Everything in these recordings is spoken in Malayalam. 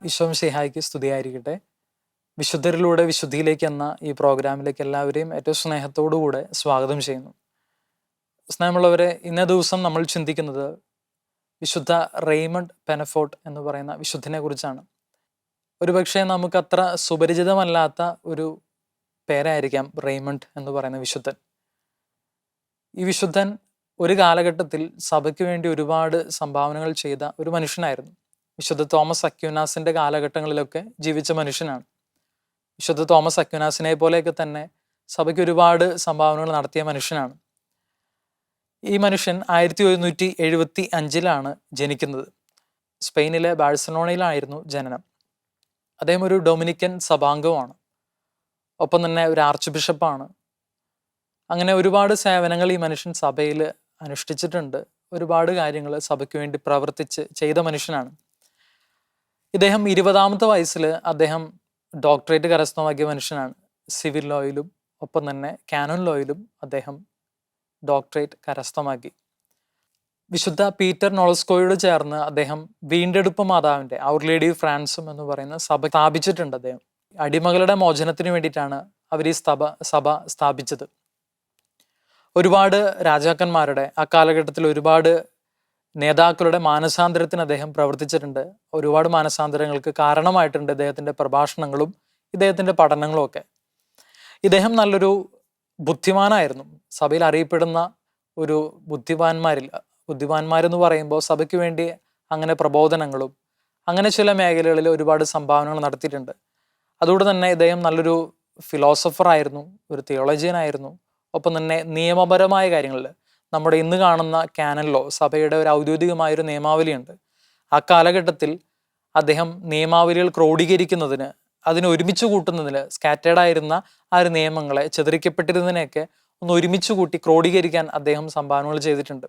ഈശോം മിശിഹായ്ക്ക് സ്തുതിയായിരിക്കട്ടെ. വിശുദ്ധരിലൂടെ വിശുദ്ധിയിലേക്ക് എന്ന ഈ പ്രോഗ്രാമിലേക്ക് എല്ലാവരെയും ഏറ്റവും സ്നേഹത്തോടുകൂടെ സ്വാഗതം ചെയ്യുന്നു. സ്നേഹമുള്ളവരെ, ഇന്നേ ദിവസം നമ്മൾ ചിന്തിക്കുന്നത് വിശുദ്ധ റെയ്മണ്ട് പെനഫോർട്ട് എന്ന് പറയുന്ന വിശുദ്ധനെ കുറിച്ചാണ്. ഒരുപക്ഷെ നമുക്കത്ര സുപരിചിതമല്ലാത്ത ഒരു പേരായിരിക്കാം റെയ്മണ്ട് എന്ന് പറയുന്ന വിശുദ്ധൻ. ഈ വിശുദ്ധൻ ഒരു കാലഘട്ടത്തിൽ സഭയ്ക്ക് വേണ്ടി ഒരുപാട് സംഭാവനകൾ ചെയ്ത ഒരു മനുഷ്യനായിരുന്നു. വിശുദ്ധ തോമസ് അക്യുനാസിന്റെ കാലഘട്ടങ്ങളിലൊക്കെ ജീവിച്ച മനുഷ്യനാണ്. വിശുദ്ധ തോമസ് അക്യുനാസിനെ പോലെയൊക്കെ തന്നെ സഭയ്ക്ക് ഒരുപാട് സംഭാവനകൾ നടത്തിയ മനുഷ്യനാണ്. ഈ മനുഷ്യൻ 1175 ജനിക്കുന്നത്. സ്പെയിനിലെ ബാഴ്സലോണയിലായിരുന്നു ജനനം. അദ്ദേഹം ഒരു ഡൊമിനിക്കൻ സഭാംഗമാണ്. ഒപ്പം തന്നെ ഒരു ആർച്ച് ബിഷപ്പാണ്. അങ്ങനെ ഒരുപാട് സേവനങ്ങൾ ഈ മനുഷ്യൻ സഭയിൽ അനുഷ്ഠിച്ചിട്ടുണ്ട്. ഒരുപാട് കാര്യങ്ങൾ സഭയ്ക്ക് വേണ്ടി പ്രവർത്തിച്ച് ചെയ്ത മനുഷ്യനാണ്. ഇദ്ദേഹം 20-ാമത്തെ വയസ്സിൽ അദ്ദേഹം ഡോക്ടറേറ്റ് കരസ്ഥമാക്കിയ മനുഷ്യനാണ്. സിവിൽ ലോയിലും ഒപ്പം തന്നെ കാനോൻ ലോയിലും അദ്ദേഹം ഡോക്ടറേറ്റ് കരസ്ഥമാക്കി. വിശുദ്ധ പീറ്റർ നോളസ്കോയോട് ചേർന്ന് അദ്ദേഹം വീണ്ടെടുപ്പ് മാതാവിൻ്റെ ഔർ ലേഡി ഓഫ് റാൻസം എന്ന് പറയുന്ന സഭ സ്ഥാപിച്ചിട്ടുണ്ട്. അദ്ദേഹം അടിമകളുടെ മോചനത്തിന് വേണ്ടിയിട്ടാണ് അവർ ഈ സഭ സ്ഥാപിച്ചത്. ഒരുപാട് രാജാക്കന്മാരുടെ ആ കാലഘട്ടത്തിൽ ഒരുപാട് നേതാക്കളുടെ മാനസാന്തരത്തിന് അദ്ദേഹം പ്രവർത്തിച്ചിട്ടുണ്ട്. ഒരുപാട് മാനസാന്തരങ്ങൾക്ക് കാരണമായിട്ടുണ്ട് ഇദ്ദേഹത്തിൻ്റെ പ്രഭാഷണങ്ങളും ഇദ്ദേഹത്തിൻ്റെ പഠനങ്ങളും ഒക്കെ. ഇദ്ദേഹം നല്ലൊരു ബുദ്ധിമാനായിരുന്നു. സഭയിൽ അറിയപ്പെടുന്ന ഒരു ബുദ്ധിമാന്മാരെന്ന് പറയുമ്പോൾ സഭയ്ക്ക് വേണ്ടി അങ്ങനെ പ്രബോധനങ്ങളും അങ്ങനെ ചില മേഖലകളിൽ ഒരുപാട് സംഭാവനകൾ നടത്തിയിട്ടുണ്ട്. അതുകൊണ്ട് തന്നെ ഇദ്ദേഹം നല്ലൊരു ഫിലോസഫറായിരുന്നു, ഒരു തിയോളജിയനായിരുന്നു. ഒപ്പം തന്നെ നിയമപരമായ കാര്യങ്ങളിൽ നമ്മുടെ ഇന്ന് കാണുന്ന കാനൻ ലോ, സഭയുടെ ഒരു ഔദ്യോഗികമായൊരു നിയമാവലിയുണ്ട്. ആ കാലഘട്ടത്തിൽ അദ്ദേഹം നിയമാവലികൾ ക്രോഡീകരിക്കുന്നതിന്, അതിനെ ഒരുമിച്ച് കൂട്ടുന്നതിന്, സ്കാറ്റേഡായിരുന്ന ആ ഒരു നിയമങ്ങളെ, ചിതറിക്കപ്പെട്ടിരുന്നതിനെയൊക്കെ ഒന്ന് ഒരുമിച്ച് കൂട്ടി ക്രോഡീകരിക്കാൻ അദ്ദേഹം സംഭാവനകൾ ചെയ്തിട്ടുണ്ട്.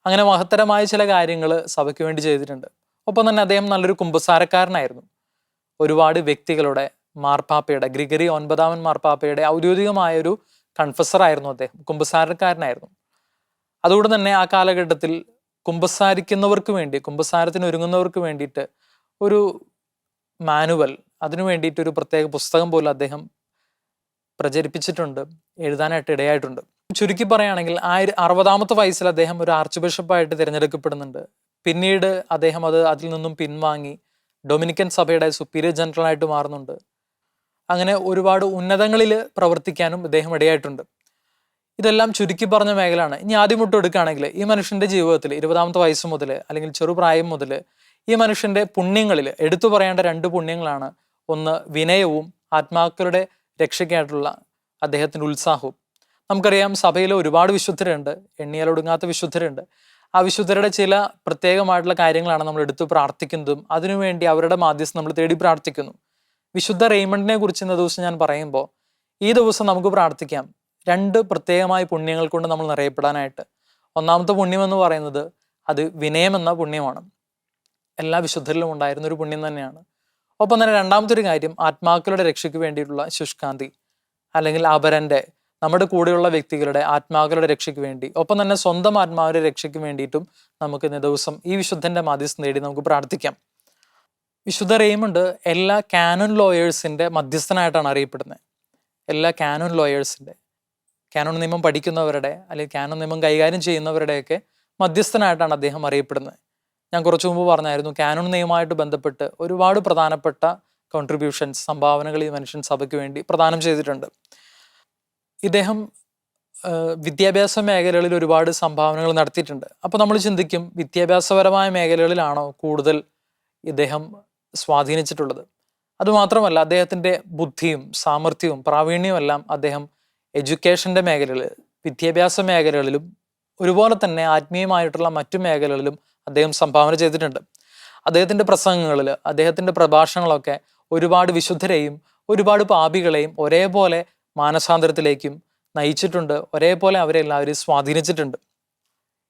അങ്ങനെ മഹത്തരമായ ചില കാര്യങ്ങൾ സഭയ്ക്ക് വേണ്ടി ചെയ്തിട്ടുണ്ട്. ഒപ്പം തന്നെ അദ്ദേഹം നല്ലൊരു കുമ്പസാരക്കാരനായിരുന്നു. ഒരുപാട് വ്യക്തികളുടെ മാർപ്പാപ്പയുടെ, ഗ്രിഗറി 9-ാമൻ മാർപ്പാപ്പയുടെ ഔദ്യോഗികമായൊരു കൺഫസറായിരുന്നു അദ്ദേഹം, കുമ്പസാരക്കാരനായിരുന്നു. അതുകൊണ്ട് തന്നെ ആ കാലഘട്ടത്തിൽ കുമ്പസാരിക്കുന്നവർക്ക് വേണ്ടി, കുമ്പസാരത്തിന് ഒരുങ്ങുന്നവർക്ക് വേണ്ടിയിട്ട് ഒരു മാനുവൽ, അതിനു വേണ്ടിയിട്ട് ഒരു പ്രത്യേക പുസ്തകം പോലും അദ്ദേഹം പ്രചരിപ്പിച്ചിട്ടുണ്ട്, എഴുതാനായിട്ട് ഇടയായിട്ടുണ്ട്. ചുരുക്കി പറയുകയാണെങ്കിൽ 60-ാമത്തെ വയസ്സിൽ അദ്ദേഹം ഒരു ആർച്ച് ബിഷപ്പായിട്ട് തിരഞ്ഞെടുക്കപ്പെടുന്നുണ്ട്. പിന്നീട് അദ്ദേഹം അതിൽ നിന്നും പിൻവാങ്ങി ഡൊമിനിക്കൻ സഭയുടെ സുപ്പീരിയർ ജനറലായിട്ട് മാറുന്നുണ്ട്. അങ്ങനെ ഒരുപാട് ഉന്നതങ്ങളിൽ പ്രവർത്തിക്കാനും ഇദ്ദേഹം ഇടയായിട്ടുണ്ട്. ഇതെല്ലാം ചുരുക്കി പറഞ്ഞ മേഖലയാണ്. ഇനി ആദ്യം തൊട്ട് എടുക്കുകയാണെങ്കിൽ ഈ മനുഷ്യന്റെ ജീവിതത്തിൽ 20-ാമത്തെ വയസ്സ് മുതൽ അല്ലെങ്കിൽ ചെറുപ്രായം മുതൽ ഈ മനുഷ്യന്റെ പുണ്യങ്ങളിൽ എടുത്തു പറയേണ്ട 2 പുണ്യങ്ങളാണ്. ഒന്ന് വിനയവും ആത്മാക്കളുടെ രക്ഷയ്ക്കായിട്ടുള്ള അദ്ദേഹത്തിൻ്റെ ഉത്സാഹവും. നമുക്കറിയാം, സഭയിൽ ഒരുപാട് വിശുദ്ധരുണ്ട്, എണ്ണിയാലൊടുങ്ങാത്ത വിശുദ്ധരുണ്ട്. ആ വിശുദ്ധരുടെ ചില പ്രത്യേകമായിട്ടുള്ള കാര്യങ്ങളാണ് നമ്മൾ എടുത്തു പ്രാർത്ഥിക്കുന്നതും അതിനുവേണ്ടി അവരുടെ മാധ്യസ്ഥം നമ്മൾ തേടി പ്രാർത്ഥിക്കുന്നു. വിശുദ്ധ റെയ്മണ്ടിനെ കുറിച്ച് ഇന്ന ദിവസം ഞാൻ പറയുമ്പോൾ ഈ ദിവസം നമുക്ക് പ്രാർത്ഥിക്കാം 2 പ്രത്യേകമായ പുണ്യങ്ങൾ കൊണ്ട് നമ്മൾ നിറയപ്പെടാനായിട്ട്. ഒന്നാമത്തെ പുണ്യം എന്ന് പറയുന്നത് അത് വിനയം എന്ന പുണ്യമാണ്. എല്ലാ വിശുദ്ധരിലും ഉണ്ടായിരുന്ന ഒരു പുണ്യം തന്നെയാണ്. ഒപ്പം തന്നെ രണ്ടാമത്തെ ഒരു കാര്യം ആത്മാക്കളുടെ രക്ഷയ്ക്ക് വേണ്ടിയിട്ടുള്ള ശുഷ്കാന്തി, അല്ലെങ്കിൽ അപരൻ്റെ, നമ്മുടെ കൂടെയുള്ള വ്യക്തികളുടെ ആത്മാക്കളുടെ രക്ഷയ്ക്ക് വേണ്ടി, ഒപ്പം തന്നെ സ്വന്തം ആത്മാവിൻ്റെ രക്ഷയ്ക്ക് വേണ്ടിയിട്ടും നമുക്ക് ഇന്ന ദിവസം ഈ വിശുദ്ധൻ്റെ മാധ്യസ്ഥം നേടി നമുക്ക് പ്രാർത്ഥിക്കാം. വിശുദ്ധ റെയ്മണ്ട് എല്ലാ കാനോൻ ലോയേഴ്സിൻ്റെ മധ്യസ്ഥനായിട്ടാണ് അറിയപ്പെടുന്നത്. എല്ലാ കാനോൻ ലോയേഴ്സിൻ്റെ, കാനോൻ നിയമം പഠിക്കുന്നവരുടെ അല്ലെങ്കിൽ കാനോൻ നിയമം കൈകാര്യം ചെയ്യുന്നവരുടെയൊക്കെ മധ്യസ്ഥനായിട്ടാണ് അദ്ദേഹം അറിയപ്പെടുന്നത്. ഞാൻ കുറച്ചു മുമ്പ് പറഞ്ഞായിരുന്നു, കാനോൻ നിയമമായിട്ട് ബന്ധപ്പെട്ട് ഒരുപാട് പ്രധാനപ്പെട്ട കോൺട്രിബ്യൂഷൻസ്, സംഭാവനകൾ ഈ മനുഷ്യൻ സഭയ്ക്ക് വേണ്ടി പ്രദാനം ചെയ്തിട്ടുണ്ട്. ഇദ്ദേഹം വിദ്യാഭ്യാസ മേഖലകളിൽ ഒരുപാട് സംഭാവനകൾ നടത്തിയിട്ടുണ്ട്. അപ്പോൾ നമ്മൾ ചിന്തിക്കും, വിദ്യാഭ്യാസപരമായ മേഖലകളിലാണോ കൂടുതൽ ഇദ്ദേഹം സ്വാധീനിച്ചിട്ടുള്ളത്? അതുമാത്രമല്ല, അദ്ദേഹത്തിൻ്റെ ബുദ്ധിയും സാമർഥ്യവും പ്രാവീണ്യവും എല്ലാം അദ്ദേഹം എഡ്യൂക്കേഷൻ്റെ മേഖലകളിൽ, വിദ്യാഭ്യാസ മേഖലകളിലും ഒരുപോലെ തന്നെ ആത്മീയമായിട്ടുള്ള മറ്റു മേഖലകളിലും അദ്ദേഹം സംഭാവന ചെയ്തിട്ടുണ്ട്. അദ്ദേഹത്തിൻ്റെ പ്രസംഗങ്ങളിൽ, അദ്ദേഹത്തിൻ്റെ പ്രഭാഷണങ്ങളൊക്കെ ഒരുപാട് വിശുദ്ധരെയും ഒരുപാട് പാപികളെയും ഒരേപോലെ മാനസാന്തരത്തിലേക്കും നയിച്ചിട്ടുണ്ട്. ഒരേപോലെ അവരെല്ലാവരെയും സ്വാധീനിച്ചിട്ടുണ്ട്.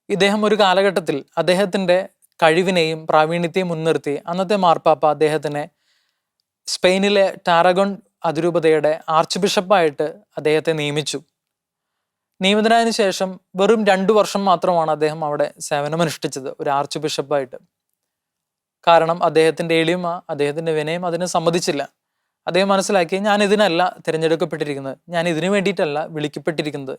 ഇദ്ദേഹം ഒരു കാലഘട്ടത്തിൽ അദ്ദേഹത്തിൻ്റെ കഴിവിനെയും പ്രാവീണ്യത്തെയും മുൻനിർത്തി അന്നത്തെ മാർപ്പാപ്പ അദ്ദേഹത്തിനെ സ്പെയിനിലെ ടാരഗോൺ അതിരൂപതയുടെ ആർച്ച് ബിഷപ്പായിട്ട് അദ്ദേഹത്തെ നിയമിച്ചു. നിയമിതനായതിനു ശേഷം വെറും 2 വർഷം മാത്രമാണ് അദ്ദേഹം അവിടെ സേവനമനുഷ്ഠിച്ചത്, ഒരു ആർച്ച് ബിഷപ്പായിട്ട്. കാരണം അദ്ദേഹത്തിൻ്റെ എളിമ, അദ്ദേഹത്തിൻ്റെ വിനയം അതിന് സമ്മതിച്ചില്ല. അദ്ദേഹം മനസ്സിലാക്കി, ഞാൻ ഇതിനല്ല തിരഞ്ഞെടുക്കപ്പെട്ടിരിക്കുന്നത്, ഞാൻ ഇതിനു വേണ്ടിയിട്ടല്ല വിളിക്കപ്പെട്ടിരിക്കുന്നത്,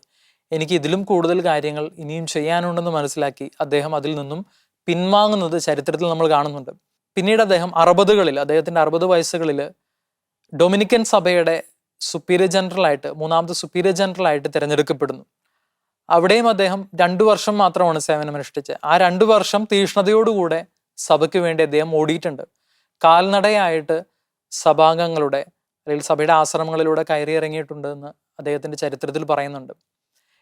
എനിക്ക് ഇതിലും കൂടുതൽ കാര്യങ്ങൾ ഇനിയും ചെയ്യാനുണ്ടെന്ന് മനസ്സിലാക്കി അദ്ദേഹം അതിൽ നിന്നും പിൻവാങ്ങുന്നത് ചരിത്രത്തിൽ നമ്മൾ കാണുന്നുണ്ട്. പിന്നീട് അദ്ദേഹം അദ്ദേഹത്തിൻ്റെ 60 വയസ്സുകളിൽ ഡൊമിനിക്കൻ സഭയുടെ സുപ്പീരിയർ ജനറലായിട്ട്, മൂന്നാമത്തെ സുപ്പീരിയർ ജനറലായിട്ട് തിരഞ്ഞെടുക്കപ്പെടുന്നു. അവിടെയും അദ്ദേഹം 2 വർഷം മാത്രമാണ് സേവനമനുഷ്ഠിച്ചത്. ആ 2 വർഷം തീഷ്ണതയോടുകൂടെ സഭയ്ക്ക് വേണ്ടി അദ്ദേഹം ഓടിയിട്ടുണ്ട്. കാൽനടയായിട്ട് സഭാംഗങ്ങളുടെ അല്ലെങ്കിൽ സഭയുടെ ആശ്രമങ്ങളിലൂടെ കയറി ഇറങ്ങിയിട്ടുണ്ട് എന്ന് അദ്ദേഹത്തിൻ്റെ ചരിത്രത്തിൽ പറയുന്നുണ്ട്.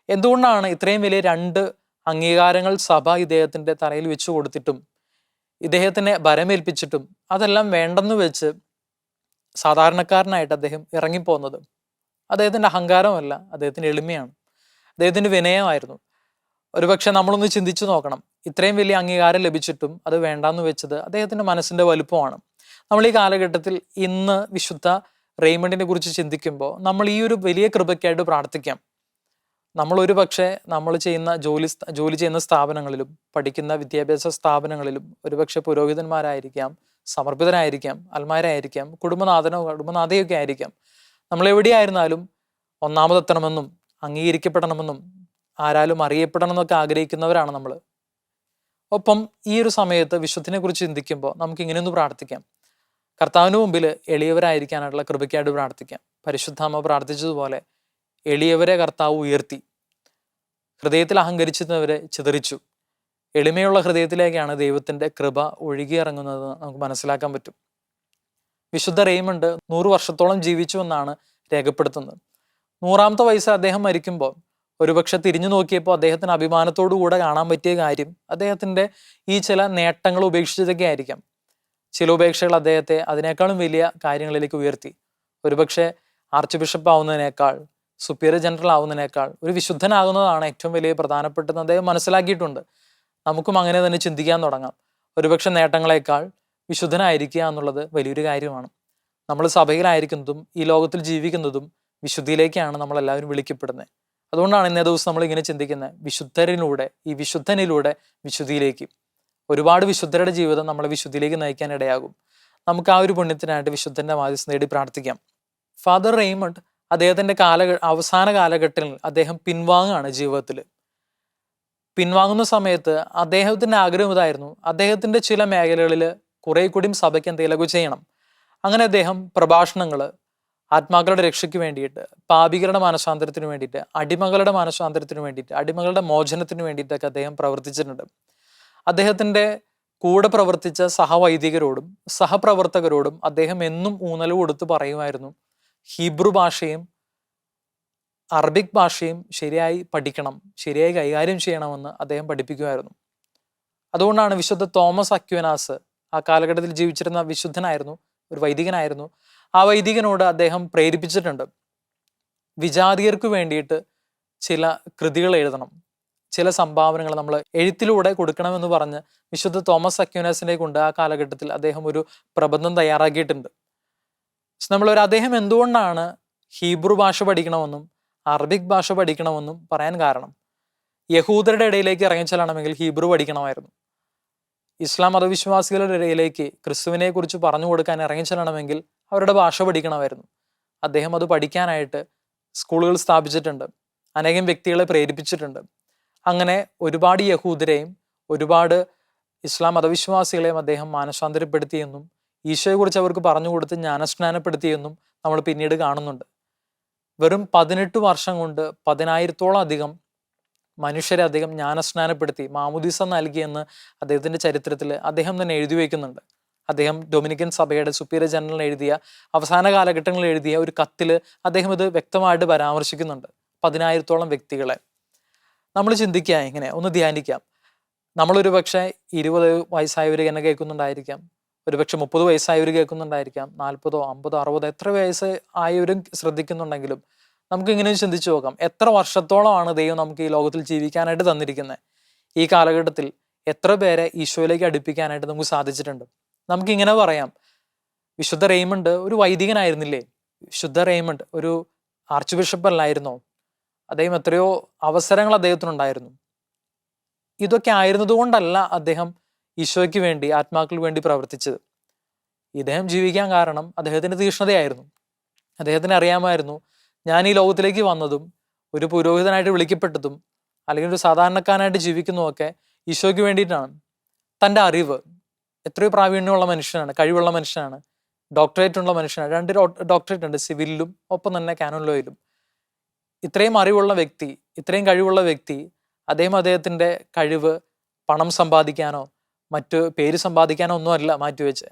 എന്തുകൊണ്ടാണ് ഇത്രയും വലിയ 2 അംഗീകാരങ്ങൾ സഭ ഇദ്ദേഹത്തിൻ്റെ തലയിൽ വെച്ചു കൊടുത്തിട്ടും ഇദ്ദേഹത്തിനെ ഭരമേൽപ്പിച്ചിട്ടും അതെല്ലാം വേണ്ടെന്ന് വെച്ച് സാധാരണക്കാരനായിട്ട് അദ്ദേഹം ഇറങ്ങിപ്പോകുന്നത്? അദ്ദേഹത്തിൻ്റെ അഹങ്കാരമല്ല, അദ്ദേഹത്തിൻ്റെ എളിമയാണ്, അദ്ദേഹത്തിൻ്റെ വിനയമായിരുന്നു. ഒരുപക്ഷെ നമ്മളൊന്ന് ചിന്തിച്ചു നോക്കണം, ഇത്രയും വലിയ അംഗീകാരം ലഭിച്ചിട്ടും അത് വേണ്ടാന്ന് വെച്ചത് അദ്ദേഹത്തിൻ്റെ മനസ്സിൻ്റെ വലുപ്പമാണ്. നമ്മൾ ഈ കാലഘട്ടത്തിൽ ഇന്ന് വിശുദ്ധ റെയ്മണ്ടിനെ കുറിച്ച് ചിന്തിക്കുമ്പോൾ നമ്മൾ ഈ ഒരു വലിയ കൃപയ്ക്കായിട്ട് പ്രാർത്ഥിക്കാം. നമ്മൾ ചെയ്യുന്ന ജോലി ചെയ്യുന്ന സ്ഥാപനങ്ങളിലും പഠിക്കുന്ന വിദ്യാഭ്യാസ സ്ഥാപനങ്ങളിലും ഒരുപക്ഷെ പുരോഹിതന്മാരായിരിക്കാം, സമർപ്പിതരായിരിക്കാം, അൽമാരായിരിക്കാം, കുടുംബനാഥയൊക്കെ ആയിരിക്കാം. നമ്മൾ എവിടെയായിരുന്നാലും ഒന്നാമതെത്തണമെന്നും അംഗീകരിക്കപ്പെടണമെന്നും ആരാലും അറിയപ്പെടണമെന്നൊക്കെ ആഗ്രഹിക്കുന്നവരാണ് നമ്മൾ. ഒപ്പം ഈ ഒരു സമയത്ത് വിശുദ്ധിനെ കുറിച്ച് ചിന്തിക്കുമ്പോൾ നമുക്ക് ഇങ്ങനെയൊന്ന് പ്രാർത്ഥിക്കാം. കർത്താവിന് മുമ്പിൽ എളിയവരായിരിക്കാനുള്ള കൃപയ്ക്കായിട്ട് പ്രാർത്ഥിക്കാം. പരിശുദ്ധാമ്മ പ്രാർത്ഥിച്ചതുപോലെ എളിയവരെ കർത്താവ് ഉയർത്തി, ഹൃദയത്തിൽ അഹങ്കരിച്ചിരുന്നവരെ ചിതറിച്ചു. എളിമയുള്ള ഹൃദയത്തിലേക്കാണ് ദൈവത്തിൻ്റെ കൃപ ഒഴുകിയിറങ്ങുന്നത് നമുക്ക് മനസ്സിലാക്കാൻ പറ്റും. വിശുദ്ധ റെയ്മണ്ട് 100 വർഷത്തോളം ജീവിച്ചു എന്നാണ് രേഖപ്പെടുത്തുന്നത്. 100ാമത്തെ വയസ്സിൽ അദ്ദേഹം മരിക്കുമ്പോൾ ഒരുപക്ഷെ തിരിഞ്ഞു നോക്കിയപ്പോൾ അദ്ദേഹത്തിന് അഭിമാനത്തോടു കൂടെ കാണാൻ പറ്റിയ കാര്യം അദ്ദേഹത്തിൻ്റെ ഈ ചില നേട്ടങ്ങൾ ഉപേക്ഷിച്ചതൊക്കെ ആയിരിക്കാം. ചില ഉപേക്ഷകൾ അദ്ദേഹത്തെ അതിനേക്കാളും വലിയ കാര്യങ്ങളിലേക്ക് ഉയർത്തി. ഒരുപക്ഷെ ആർച്ച് ബിഷപ്പ് ആവുന്നതിനേക്കാൾ, സുപ്പീരിയർ ജനറൽ ആവുന്നതിനേക്കാൾ ഒരു വിശുദ്ധനാകുന്നതാണ് ഏറ്റവും വലിയ പ്രധാനപ്പെട്ടതെന്ന് അദ്ദേഹം മനസ്സിലാക്കിയിട്ടുണ്ട്. നമുക്കും അങ്ങനെ തന്നെ ചിന്തിക്കാൻ തുടങ്ങാം. ഒരുപക്ഷെ നേട്ടങ്ങളെക്കാൾ വിശുദ്ധനായിരിക്കുക എന്നുള്ളത് വലിയൊരു കാര്യമാണ്. നമ്മൾ സഭയിലായിരിക്കുന്നതും ഈ ലോകത്തിൽ ജീവിക്കുന്നതും വിശുദ്ധിയിലേക്കാണ് നമ്മളെല്ലാവരും വിളിക്കപ്പെടുന്നത്. അതുകൊണ്ടാണ് ഇന്നേ ദിവസം നമ്മൾ ഇങ്ങനെ ചിന്തിക്കുന്നത്, ഈ വിശുദ്ധനിലൂടെ വിശുദ്ധിയിലേക്ക്. ഒരുപാട് വിശുദ്ധരുടെ ജീവിതം നമ്മളെ വിശുദ്ധിയിലേക്ക് നയിക്കാൻ ഇടയാകും. നമുക്ക് ആ ഒരു പുണ്യത്തിനായിട്ട് വിശുദ്ധന്റെ മാധ്യസ്ഥം നേടി പ്രാർത്ഥിക്കാം. ഫാദർ റെയ്മണ്ട് അദ്ദേഹത്തിന്റെ അവസാന കാലഘട്ടത്തിൽ അദ്ദേഹം പിൻവാങ്ങുകയാണ് ജീവിതത്തിൽ. പിൻവാങ്ങുന്ന സമയത്ത് അദ്ദേഹത്തിന്റെ ആഗ്രഹം ഇതായിരുന്നു, അദ്ദേഹത്തിന്റെ ചില മേഖലകളിൽ കുറെ കൂടിയും സഭയ്ക്ക് എന്തെങ്കിലുമൊക്കെ ചെയ്യണം. അങ്ങനെ അദ്ദേഹം പ്രഭാഷണങ്ങൾ, ആത്മാക്കളുടെ രക്ഷയ്ക്ക് വേണ്ടിയിട്ട്, പാപികളുടെ മാനസാന്തരത്തിന് വേണ്ടിയിട്ട്, അടിമകളുടെ മാനസാന്തരത്തിന് വേണ്ടിയിട്ട്, അടിമകളുടെ മോചനത്തിന് വേണ്ടിയിട്ടൊക്കെ അദ്ദേഹം പ്രവർത്തിച്ചിട്ടുണ്ട്. അദ്ദേഹത്തിൻ്റെ കൂടെ പ്രവർത്തിച്ച സഹവൈദികരോടും സഹപ്രവർത്തകരോടും അദ്ദേഹം എന്നും ഊന്നൽ കൊടുത്ത് പറയുമായിരുന്നു, ഹീബ്രു ഭാഷയും അറബിക് ഭാഷയും ശരിയായി പഠിക്കണം, ശരിയായി കൈകാര്യം ചെയ്യണമെന്ന് അദ്ദേഹം പഠിപ്പിക്കുമായിരുന്നു. അതുകൊണ്ടാണ് വിശുദ്ധ തോമസ് അക്വിനാസ്, ആ കാലഘട്ടത്തിൽ ജീവിച്ചിരുന്ന വിശുദ്ധനായിരുന്നു, ഒരു വൈദികനായിരുന്നു. ആ വൈദികനോട് അദ്ദേഹം പ്രേരിപ്പിച്ചിട്ടുണ്ട്, വിജാതിയർക്ക് വേണ്ടിയിട്ട് ചില കൃതികൾ എഴുതണം, ചില സംഭാവനകൾ നമ്മൾ എഴുത്തിലൂടെ കൊടുക്കണമെന്ന് പറഞ്ഞ് വിശുദ്ധ തോമസ് അക്വിനാസിനെ കൊണ്ട് ആ കാലഘട്ടത്തിൽ അദ്ദേഹം ഒരു പ്രബന്ധം തയ്യാറാക്കിയിട്ടുണ്ട്. അദ്ദേഹം എന്തുകൊണ്ടാണ് ഹീബ്രു ഭാഷ പഠിക്കണമെന്നും അറബിക് ഭാഷ പഠിക്കണമെന്നും പറയാൻ കാരണം, യഹൂദരുടെ ഇടയിലേക്ക് ഇറങ്ങിച്ചെല്ലണമെങ്കിൽ ഹീബ്രു പഠിക്കണമായിരുന്നു. ഇസ്ലാം മതവിശ്വാസികളുടെ ഇടയിലേക്ക് ക്രിസ്തുവിനെ കുറിച്ച് പറഞ്ഞു കൊടുക്കാൻ ഇറങ്ങിച്ചെല്ലണമെങ്കിൽ അവരുടെ ഭാഷ പഠിക്കണമായിരുന്നു. അദ്ദേഹം അത് പഠിക്കാനായിട്ട് സ്കൂളുകൾ സ്ഥാപിച്ചിട്ടുണ്ട്, അനേകം വ്യക്തികളെ പ്രേരിപ്പിച്ചിട്ടുണ്ട്. അങ്ങനെ ഒരുപാട് യഹൂദരെയും ഒരുപാട് ഇസ്ലാം മതവിശ്വാസികളെയും അദ്ദേഹം മാനസാന്തരപ്പെടുത്തിയെന്നും ഈശോയെക്കുറിച്ച് അവർക്ക് പറഞ്ഞു കൊടുത്ത് ജ്ഞാനസ്നാനപ്പെടുത്തിയെന്നും നമ്മൾ പിന്നീട് കാണുന്നുണ്ട്. വെറും 18 വർഷം കൊണ്ട് 10,000-ഓളം അധികം മനുഷ്യരെ അദ്ദേഹം ജ്ഞാനസ്നാനപ്പെടുത്തി, മാമുദീസ നൽകിയെന്ന് അദ്ദേഹത്തിൻ്റെ ചരിത്രത്തിൽ അദ്ദേഹം തന്നെ എഴുതി വയ്ക്കുന്നുണ്ട്. അദ്ദേഹം ഡൊമിനിക്കൻ സഭയുടെ സുപ്പീരിയർ ജനറൽ എഴുതിയ, അവസാന കാലഘട്ടങ്ങളിൽ എഴുതിയ ഒരു കത്തിൽ അദ്ദേഹം ഇത് വ്യക്തമായിട്ട് പരാമർശിക്കുന്നുണ്ട്. 10,000-ഓളം വ്യക്തികളെ നമ്മൾ ചിന്തിക്കുക, ഇങ്ങനെ ഒന്ന് ധ്യാനിക്കാം. നമ്മളൊരു പക്ഷേ 20 വയസ്സായവർ എന്നെ കേൾക്കുന്നുണ്ടായിരിക്കാം, ഒരുപക്ഷെ 30 വയസ്സായവർ കേൾക്കുന്നുണ്ടായിരിക്കാം, 40, 50, 60 എത്ര വയസ്സ് ആയവരും ശ്രദ്ധിക്കുന്നുണ്ടെങ്കിലും നമുക്ക് ഇങ്ങനെ ചിന്തിച്ചു നോക്കാം, എത്ര വർഷത്തോളമാണ് ദൈവം നമുക്ക് ഈ ലോകത്തിൽ ജീവിക്കാനായിട്ട് തന്നിരിക്കുന്നത്? ഈ കാലഘട്ടത്തിൽ എത്ര പേരെ ഈശോയിലേക്ക് അടുപ്പിക്കാനായിട്ട് നമുക്ക് സാധിച്ചിട്ടുണ്ട്? നമുക്കിങ്ങനെ പറയാം, വിശുദ്ധ റെയ്മണ്ട് ഒരു വൈദികനായിരുന്നില്ലേ? വിശുദ്ധ റെയ്മണ്ട് ഒരു ആർച്ച് ബിഷപ്പ് അല്ലായിരുന്നോ? അദ്ദേഹം എത്രയോ അവസരങ്ങൾ അദ്ദേഹത്തിനുണ്ടായിരുന്നു. ഇതൊക്കെ ആയിരുന്നത് കൊണ്ടല്ല അദ്ദേഹം ഈശോയ്ക്ക് വേണ്ടി, ആത്മാക്കൾക്ക് വേണ്ടി പ്രവർത്തിച്ചത്. ഇദ്ദേഹം ജീവിക്കാൻ കാരണം അദ്ദേഹത്തിൻ്റെ തീക്ഷ്ണതയായിരുന്നു. അദ്ദേഹത്തിന് അറിയാമായിരുന്നു, ഞാൻ ഈ ലോകത്തിലേക്ക് വന്നതും ഒരു പുരോഹിതനായിട്ട് വിളിക്കപ്പെട്ടതും അല്ലെങ്കിൽ ഒരു സാധാരണക്കാരനായിട്ട് ജീവിക്കുന്നതുമൊക്കെ ഈശോയ്ക്ക് വേണ്ടിയിട്ടാണ്. തൻ്റെ അറിവ്, എത്രയോ പ്രാവീണ്യമുള്ള മനുഷ്യനാണ്, കഴിവുള്ള മനുഷ്യനാണ്, ഡോക്ടറേറ്റ് ഉള്ള മനുഷ്യനാണ്. 2 ഡോക്ടറേറ്റ് ഉണ്ട്, സിവിലിലും ഒപ്പം തന്നെ കാനോൻ ലോയിലും. ഇത്രയും അറിവുള്ള വ്യക്തി, ഇത്രയും കഴിവുള്ള വ്യക്തി, അദ്ദേഹത്തിൻ്റെ കഴിവ് പണം സമ്പാദിക്കാനോ മറ്റ് പേര് സമ്പാദിക്കാനോ ഒന്നുമല്ല മാറ്റിവെച്ച്.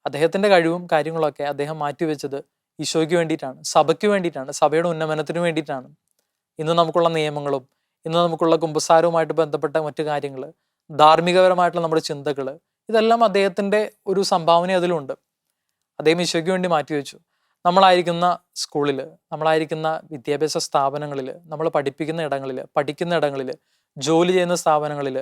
അദ്ദേഹത്തിൻ്റെ കഴിവും കാര്യങ്ങളൊക്കെ അദ്ദേഹം മാറ്റിവെച്ചത് ഈശോയ്ക്ക് വേണ്ടിയിട്ടാണ്, സഭയ്ക്ക് വേണ്ടിയിട്ടാണ്, സഭയുടെ ഉന്നമനത്തിന് വേണ്ടിയിട്ടാണ്. ഇന്ന് നമുക്കുള്ള നിയമങ്ങളും ഇന്ന് നമുക്കുള്ള കുമ്പസാരവുമായിട്ട് ബന്ധപ്പെട്ട മറ്റു കാര്യങ്ങൾ, ധാർമ്മികപരമായിട്ടുള്ള നമ്മുടെ ചിന്തകൾ, ഇതെല്ലാം അദ്ദേഹത്തിൻ്റെ ഒരു സംഭാവന അതിലുണ്ട്. അദ്ദേഹം ഈശോയ്ക്ക് വേണ്ടി മാറ്റിവെച്ചു. നമ്മളായിരിക്കുന്ന സ്കൂളിൽ, നമ്മളായിരിക്കുന്ന വിദ്യാഭ്യാസ സ്ഥാപനങ്ങളിൽ, നമ്മൾ പഠിപ്പിക്കുന്ന ഇടങ്ങളിൽ, പഠിക്കുന്ന ഇടങ്ങളിൽ, ജോലി ചെയ്യുന്ന സ്ഥാപനങ്ങളിൽ,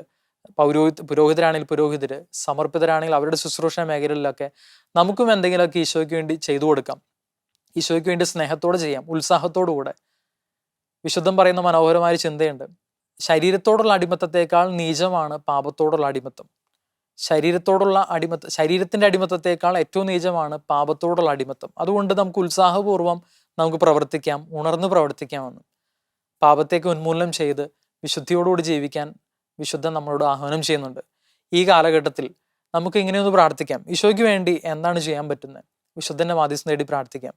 പുരോഹിതരാണെങ്കിൽ പുരോഹിതർ, സമർപ്പിതരാണെങ്കിൽ അവരുടെ ശുശ്രൂഷ മേഖലകളിലൊക്കെ നമുക്കും എന്തെങ്കിലുമൊക്കെ ഈശോയ്ക്ക് വേണ്ടി ചെയ്തു കൊടുക്കാം. ഈശോയ്ക്ക് വേണ്ടി സ്നേഹത്തോടെ ചെയ്യാം, ഉത്സാഹത്തോടുകൂടെ. വിശുദ്ധം പറയുന്ന മനോഹരമായ ചിന്തയുണ്ട്, ശരീരത്തോടുള്ള അടിമത്തത്തേക്കാൾ നീചമാണ് പാപത്തോടുള്ള അടിമത്തം. ശരീരത്തിൻ്റെ അടിമത്തത്തേക്കാൾ ഏറ്റവും നീചമാണ് പാപത്തോടുള്ള അടിമത്തം. അതുകൊണ്ട് നമുക്ക് ഉത്സാഹപൂർവ്വം നമുക്ക് പ്രവർത്തിക്കാം, ഉണർന്ന് പ്രവർത്തിക്കാമെന്ന്. പാപത്തേക്ക് ഉന്മൂലനം ചെയ്ത് വിശുദ്ധിയോടുകൂടി ജീവിക്കാൻ വിശുദ്ധൻ നമ്മളോട് ആഹ്വാനം ചെയ്യുന്നുണ്ട്. ഈ കാലഘട്ടത്തിൽ നമുക്ക് ഇങ്ങനെയൊന്ന് പ്രാർത്ഥിക്കാം. ഈശോയ്ക്ക് വേണ്ടി എന്താണ് ചെയ്യാൻ പറ്റുന്നത്? വിശുദ്ധൻ്റെ മാധ്യസ്ഥം നേടി പ്രാർത്ഥിക്കാം.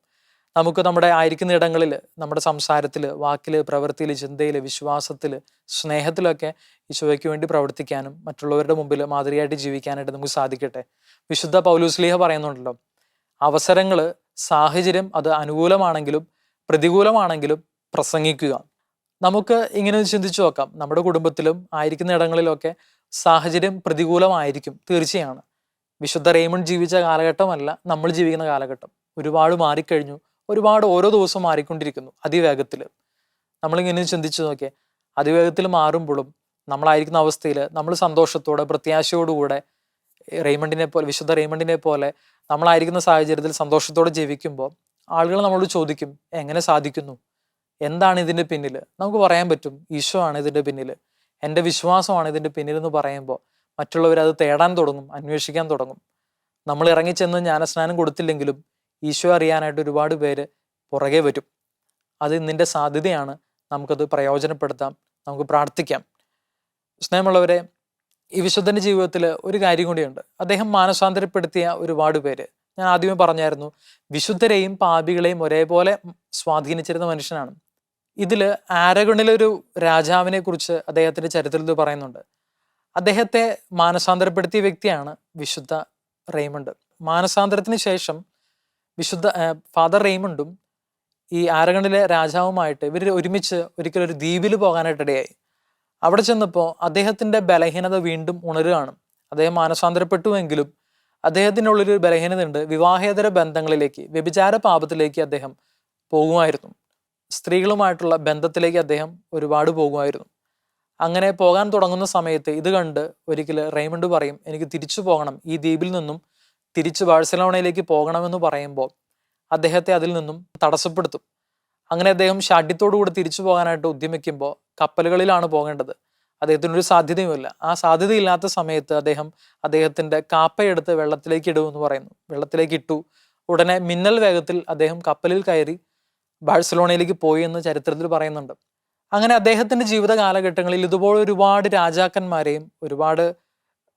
നമുക്ക് നമ്മുടെ ആയിരിക്കുന്ന ഇടങ്ങളിൽ, നമ്മുടെ സംസാരത്തിൽ, വാക്കിൽ, പ്രവൃത്തിയിൽ, ചിന്തയിൽ, വിശ്വാസത്തിൽ, സ്നേഹത്തിലൊക്കെ ഈശോയ്ക്ക് വേണ്ടി പ്രവർത്തിക്കാനും മറ്റുള്ളവരുടെ മുമ്പിൽ മാതൃകയായിട്ട് ജീവിക്കാനായിട്ട് നമുക്ക് സാധിക്കട്ടെ. വിശുദ്ധ പൗലോസ്ലീഹ പറയുന്നുണ്ടല്ലോ, അവസരങ്ങൾ, സാഹചര്യം അത് അനുകൂലമാണെങ്കിലും പ്രതികൂലമാണെങ്കിലും പ്രസംഗിക്കുക. നമുക്ക് ഇങ്ങനെ ചിന്തിച്ചു നോക്കാം, നമ്മുടെ കുടുംബത്തിലും ആയിരിക്കുന്ന ഇടങ്ങളിലൊക്കെ സാഹചര്യം പ്രതികൂലമായിരിക്കും, തീർച്ചയാണ്. വിശുദ്ധ റെയ്മണ്ട് ജീവിച്ച കാലഘട്ടമല്ല നമ്മൾ ജീവിക്കുന്ന കാലഘട്ടം. ഒരുപാട് മാറിക്കഴിഞ്ഞു, ഒരുപാട് ഓരോ ദിവസവും മാറിക്കൊണ്ടിരിക്കുന്നു അതിവേഗത്തിൽ. നമ്മളിങ്ങനെ ചിന്തിച്ചു നോക്കിയേ, അതിവേഗത്തിൽ മാറുമ്പോഴും നമ്മളായിരിക്കുന്ന അവസ്ഥയിൽ നമ്മൾ സന്തോഷത്തോടെ, പ്രത്യാശയോടുകൂടെ വിശുദ്ധ റെയ്മണ്ടിനെ പോലെ നമ്മളായിരിക്കുന്ന സാഹചര്യത്തിൽ സന്തോഷത്തോടെ ജീവിക്കുമ്പോൾ ആളുകൾ നമ്മളോട് ചോദിക്കും, എങ്ങനെ സാധിക്കുന്നു, എന്താണ് ഇതിൻ്റെ പിന്നിൽ? നമുക്ക് പറയാൻ പറ്റും, ഈശോ ആണ് ഇതിൻ്റെ പിന്നിൽ, എൻ്റെ വിശ്വാസമാണ് ഇതിൻ്റെ പിന്നിൽ എന്ന് പറയുമ്പോൾ മറ്റുള്ളവർ അത് തേടാൻ തുടങ്ങും, അന്വേഷിക്കാൻ തുടങ്ങും. നമ്മൾ ഇറങ്ങിച്ചെന്ന് ജ്ഞാനസ്നാനം കൊടുത്തില്ലെങ്കിലും ഈശോ അറിയാനായിട്ട് ഒരുപാട് പേര് പുറകെ വരും. അത് ഇന്നിൻ്റെ സാധ്യതയാണ്, നമുക്കത് പ്രയോജനപ്പെടുത്താം, നമുക്ക് പ്രാർത്ഥിക്കാം. സ്നേഹമുള്ളവരെ, ഈ വിശുദ്ധൻ്റെ ജീവിതത്തിൽ ഒരു കാര്യം കൂടിയുണ്ട്. അദ്ദേഹം മാനസാന്തരപ്പെടുത്തിയ ഒരുപാട് പേര്, ഞാൻ ആദ്യമേ പറഞ്ഞായിരുന്നു, വിശുദ്ധരെയും പാപികളെയും ഒരേപോലെ സ്വാധീനിച്ചിരുന്ന മനുഷ്യനാണ്. ഇതിൽ ആരഗണിലൊരു രാജാവിനെ കുറിച്ച് അദ്ദേഹത്തിൻ്റെ ചരിത്രത്തിൽ പറയുന്നുണ്ട്. അദ്ദേഹത്തെ മാനസാന്തരപ്പെടുത്തിയ വ്യക്തിയാണ് വിശുദ്ധ റെയ്മണ്ട്. മാനസാന്തരത്തിന് ശേഷം ഫാദർ റെയ്മണ്ടും ഈ ആരഗണിലെ രാജാവുമായിട്ട് ഇവർ ഒരുമിച്ച് ഒരിക്കലൊരു ദ്വീപിൽ പോകാനായിട്ടിടയായി. അവിടെ ചെന്നപ്പോൾ അദ്ദേഹത്തിൻ്റെ ബലഹീനത വീണ്ടും ഉണരുകയാണ്. അദ്ദേഹം മാനസാന്തരപ്പെട്ടുവെങ്കിലും അദ്ദേഹത്തിനുള്ളൊരു ബലഹീനത ഉണ്ട്. വിവാഹേതര ബന്ധങ്ങളിലേക്ക്, വ്യഭിചാര പാപത്തിലേക്ക് അദ്ദേഹം പോകുമായിരുന്നു. സ്ത്രീകളുമായിട്ടുള്ള ബന്ധത്തിലേക്ക് അദ്ദേഹം ഒരുപാട് പോകുമായിരുന്നു. അങ്ങനെ പോകാൻ തുടങ്ങുന്ന സമയത്ത് ഇത് കണ്ട് ഒരിക്കൽ റെയ്മണ്ട് പറയും, എനിക്ക് തിരിച്ചു പോകണം, ഈ ദ്വീപിൽ നിന്നും തിരിച്ച് ബാഴ്സലോണയിലേക്ക് പോകണമെന്ന് പറയുമ്പോൾ അദ്ദേഹത്തെ അതിൽ നിന്നും തടസ്സപ്പെടുത്തും. അങ്ങനെ അദ്ദേഹം ഷാഠ്യത്തോടുകൂടി തിരിച്ചു പോകാനായിട്ട് ഉദ്യമിക്കുമ്പോൾ കപ്പലുകളിലാണ് പോകേണ്ടത്. അദ്ദേഹത്തിനൊരു സാധ്യതയുമില്ല. ആ സാധ്യതയില്ലാത്ത സമയത്ത് അദ്ദേഹത്തിൻ്റെ കാപ്പയെടുത്ത് വെള്ളത്തിലേക്ക് ഇടുമെന്ന് പറയുന്നു. വെള്ളത്തിലേക്ക് ഇട്ടു. ഉടനെ മിന്നൽ വേഗത്തിൽ അദ്ദേഹം കപ്പലിൽ കയറി ബാഴ്സലോണയിലേക്ക് പോയി എന്ന് ചരിത്രത്തിൽ പറയുന്നുണ്ട്. അങ്ങനെ അദ്ദേഹത്തിൻ്റെ ജീവിത കാലഘട്ടങ്ങളിൽ ഇതുപോലെ ഒരുപാട് രാജാക്കന്മാരെയും ഒരുപാട്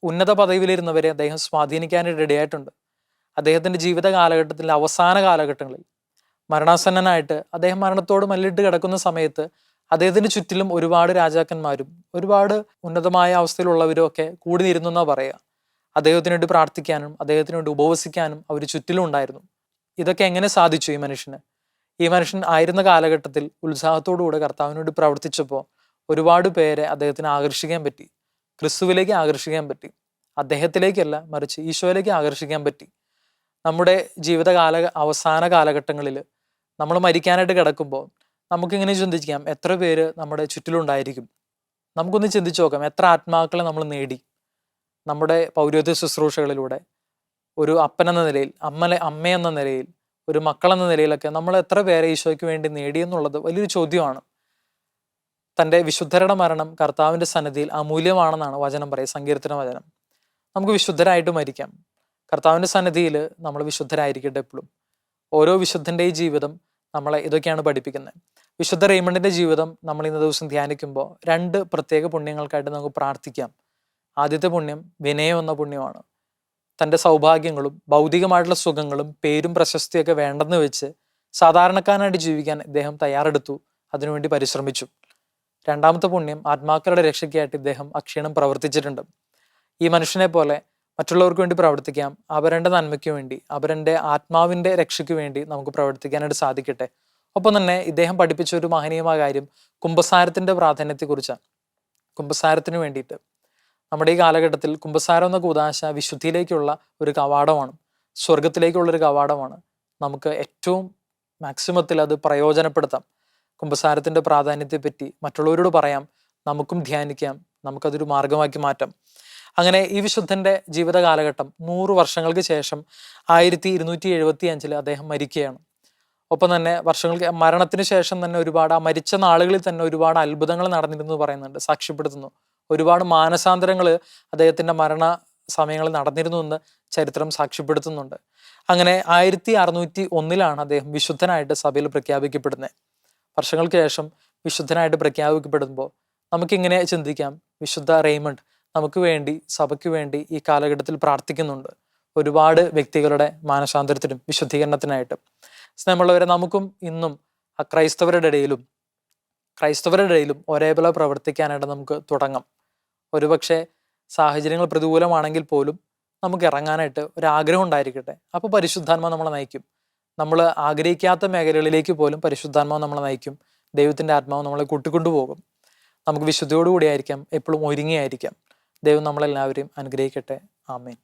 ഉന്നത പദവിയിലിരുന്നവരെ അദ്ദേഹം സ്വാധീനിക്കാനായിട്ട് ഇടയായിട്ടുണ്ട്. അദ്ദേഹത്തിൻ്റെ ജീവിത കാലഘട്ടത്തിലെ അവസാന കാലഘട്ടങ്ങളിൽ മരണാസന്നനായിട്ട് അദ്ദേഹം മരണത്തോട് മല്ലിട്ട് കിടക്കുന്ന സമയത്ത് അദ്ദേഹത്തിന് ചുറ്റിലും ഒരുപാട് രാജാക്കന്മാരും ഒരുപാട് ഉന്നതമായ അവസ്ഥയിലുള്ളവരും ഒക്കെ കൂടി നിരുന്നു എന്നാണ് പറയുക. അദ്ദേഹത്തിന് വേണ്ടി പ്രാർത്ഥിക്കാനും അദ്ദേഹത്തിന് വേണ്ടി ഉപവസിക്കാനും അവർ ചുറ്റിലും ഉണ്ടായിരുന്നു. ഇതൊക്കെ എങ്ങനെ സാധിച്ചു ഈ മനുഷ്യൻ ആയിരുന്ന കാലഘട്ടത്തിൽ ഉത്സാഹത്തോടുകൂടെ കർത്താവിന് വേണ്ടി പ്രവർത്തിച്ചപ്പോൾ ഒരുപാട് പേരെ അദ്ദേഹത്തിന് ആകർഷിക്കാൻ പറ്റി, ക്രിസ്തുവിലേക്ക് ആകർഷിക്കാൻ പറ്റി. അദ്ദേഹത്തിലേക്കല്ല, മറിച്ച് ഈശോയിലേക്ക് ആകർഷിക്കാൻ പറ്റി. നമ്മുടെ അവസാന കാലഘട്ടങ്ങളിൽ നമ്മൾ മരിക്കാനായിട്ട് കിടക്കുമ്പോൾ നമുക്കിങ്ങനെ ചിന്തിക്കാം, എത്ര പേര് നമ്മുടെ ചുറ്റിലുണ്ടായിരിക്കും. നമുക്കൊന്ന് ചിന്തിച്ചു നോക്കാം, എത്ര ആത്മാക്കളെ നമ്മൾ നേടി നമ്മുടെ പൗരോഹിത്യ ശുശ്രൂഷകളിലൂടെ. ഒരു അപ്പനെന്ന നിലയിൽ, അമ്മയെന്ന നിലയിൽ, ഒരു മക്കളെന്ന നിലയിലൊക്കെ നമ്മൾ എത്ര പേരെ ഈശോയ്ക്ക് വേണ്ടി നേടിയെന്നുള്ളത് വലിയൊരു ചോദ്യമാണ്. തൻ്റെ വിശുദ്ധരുടെ മരണം കർത്താവിൻ്റെ സന്നിധിയിൽ അമൂല്യമാണെന്നാണ് വചനം പറയുക, സങ്കീർത്തന വചനം. നമുക്ക് വിശുദ്ധരായിട്ട് മരിക്കാം. കർത്താവിൻ്റെ സന്നിധിയിൽ നമ്മൾ വിശുദ്ധരായിരിക്കട്ടെ എപ്പോഴും. ഓരോ വിശുദ്ധൻ്റെയും ജീവിതം നമ്മളെ ഇതൊക്കെയാണ് പഠിപ്പിക്കുന്നത്. വിശുദ്ധ റെയ്മണ്ടിൻ്റെ ജീവിതം നമ്മൾ ഇന്ന ദിവസം ധ്യാനിക്കുമ്പോൾ 2 പ്രത്യേക പുണ്യങ്ങൾക്കായിട്ട് നമുക്ക് പ്രാർത്ഥിക്കാം. ആദ്യത്തെ പുണ്യം വിനയം എന്ന പുണ്യമാണ്. തൻ്റെ സൗഭാഗ്യങ്ങളും ഭൗതികമായിട്ടുള്ള സുഖങ്ങളും പേരും പ്രശസ്തിയൊക്കെ വേണ്ടെന്ന് വെച്ച് സാധാരണക്കാരനായിട്ട് ജീവിക്കാൻ ഇദ്ദേഹം തയ്യാറെടുത്തു, അതിനുവേണ്ടി പരിശ്രമിച്ചു. രണ്ടാമത്തെ പുണ്യം ആത്മാക്കളുടെ രക്ഷയ്ക്കായിട്ട് ഇദ്ദേഹം അക്ഷീണം പ്രവർത്തിച്ചിട്ടുണ്ട്. ഈ മനുഷ്യനെ പോലെ മറ്റുള്ളവർക്ക് വേണ്ടി പ്രവർത്തിക്കാം, അവരുടെ നന്മയ്ക്ക് വേണ്ടി, അവരുടെ ആത്മാവിൻ്റെ രക്ഷയ്ക്ക് വേണ്ടി നമുക്ക് പ്രവർത്തിക്കാനായിട്ട് സാധിക്കട്ടെ. ഒപ്പം തന്നെ ഇദ്ദേഹം പഠിപ്പിച്ച ഒരു മഹനീയമായ കാര്യം കുമ്പസാരത്തിൻ്റെ പ്രാധാന്യത്തെക്കുറിച്ചാണ്. കുമ്പസാരത്തിന് വേണ്ടിയിട്ട് നമ്മുടെ ഈ കാലഘട്ടത്തിൽ കുമ്പസാരം എന്ന കൂദാശ വിശുദ്ധിയിലേക്കുള്ള ഒരു കവാടമാണ്, സ്വർഗത്തിലേക്കുള്ള ഒരു കവാടമാണ്. നമുക്ക് ഏറ്റവും മാക്സിമത്തിൽ അത് പ്രയോജനപ്പെടുത്താം. കുമ്പസാരത്തിൻ്റെ പ്രാധാന്യത്തെപ്പറ്റി മറ്റുള്ളവരോട് പറയാം, നമുക്കും ധ്യാനിക്കാം, നമുക്കതൊരു മാർഗമാക്കി മാറ്റാം. അങ്ങനെ ഈ വിശുദ്ധൻ്റെ ജീവിത കാലഘട്ടം 100 വർഷങ്ങൾക്ക് ശേഷം 1275 അദ്ദേഹം മരിക്കുകയാണ്. ഒപ്പം തന്നെ മരണത്തിന് ശേഷം തന്നെ ഒരുപാട് ആ മരിച്ച നാളുകളിൽ തന്നെ ഒരുപാട് അത്ഭുതങ്ങൾ നടന്നിരുന്നു പറയുന്നുണ്ട്, സാക്ഷ്യപ്പെടുത്തുന്നു. ഒരുപാട് മാനസാന്തരങ്ങൾ അദ്ദേഹത്തിൻ്റെ മരണ സമയങ്ങളിൽ നടന്നിരുന്നു എന്ന് ചരിത്രം സാക്ഷ്യപ്പെടുത്തുന്നുണ്ട്. അങ്ങനെ 1601 അദ്ദേഹം വിശുദ്ധനായിട്ട് സഭയിൽ പ്രഖ്യാപിക്കപ്പെടുന്നത്. വർഷങ്ങൾക്ക് ശേഷം വിശുദ്ധനായിട്ട് പ്രഖ്യാപിക്കപ്പെടുമ്പോൾ നമുക്കിങ്ങനെ ചിന്തിക്കാം, വിശുദ്ധ റെയ്മണ്ട് നമുക്ക് വേണ്ടി, സഭയ്ക്ക് വേണ്ടി ഈ കാലഘട്ടത്തിൽ പ്രാർത്ഥിക്കുന്നുണ്ട്, ഒരുപാട് വ്യക്തികളുടെ മാനസാന്തരത്തിനും വിശുദ്ധീകരണത്തിനായിട്ട്. സ്നേഹമുള്ളവരെ, നമുക്കും ഇന്നും ക്രൈസ്തവരുടെ ഇടയിലും ഒരേപോലെ പ്രവർത്തിക്കാനായിട്ട് നമുക്ക് തുടങ്ങാം. ഒരുപക്ഷെ സാഹചര്യങ്ങൾ പ്രതികൂലമാണെങ്കിൽ പോലും നമുക്ക് ഇറങ്ങാനായിട്ട് ഒരാഗ്രഹം ഉണ്ടായിരിക്കട്ടെ. അപ്പോൾ പരിശുദ്ധാത്മാവ് നമ്മളെ നയിക്കും. നമ്മൾ ആഗ്രഹിക്കാത്ത മേഖലകളിലേക്ക് പോലും പരിശുദ്ധാത്മാവ് നമ്മളെ നയിക്കും. ദൈവത്തിൻ്റെ ആത്മാവ് നമ്മളെ കൂട്ടിക്കൊണ്ടുപോകും. നമുക്ക് വിശുദ്ധിയോടുകൂടിയായിരിക്കാം, എപ്പോഴും ഒരുങ്ങിയായിരിക്കാം. ദൈവം നമ്മളെല്ലാവരെയും അനുഗ്രഹിക്കട്ടെ. ആമേൻ.